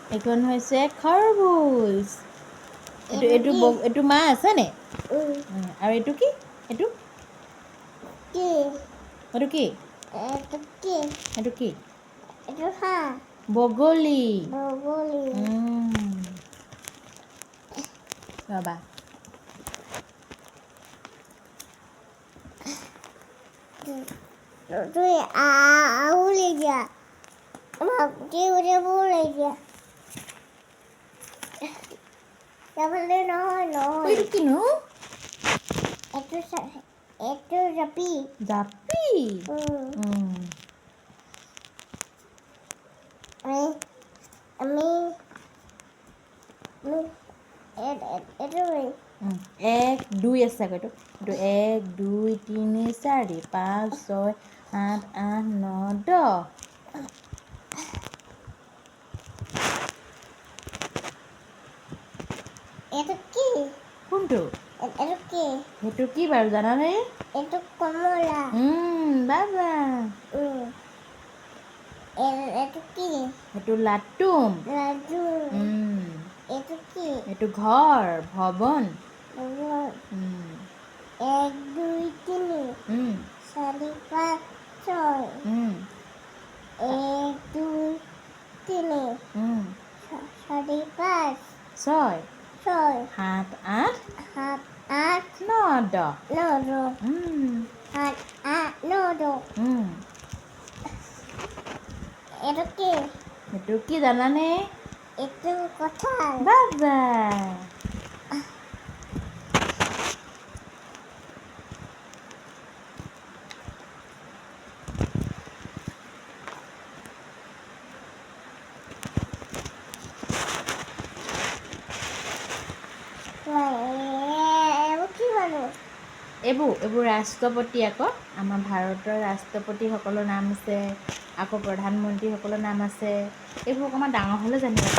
সেইখন হৈছে খৰমুজ। এইটো মা আছে নে? আৰু এইটো কি? এইটো কি? বগলী। ৰ'বা। এইটো কিনো? জাপি। এক দুই আছে আকৌ এইটো 1 2 3 4 5 6 7 8 9 10। কোনটো? সেইটো কি বাৰু জানানে? বাবা। সেইটো লাটুম। সেইটো ঘৰ, ভৱন। 1 2 3 4 5 6 1 2 3 4 5 6 6 7 8 7 8 9 10। 9 7 8 9 সেইটো কি জানানে? কঁঠাল। বাবা। এইবোৰ ৰাষ্ট্ৰপতি আকৌ আমাৰ ভাৰতৰ ৰাষ্ট্ৰপতিসকলৰ নাম আছে, আকৌ প্ৰধানমন্ত্ৰীসকলৰ নাম আছে। এইবোৰ অকণমান ডাঙৰ হ'লে জানিবা।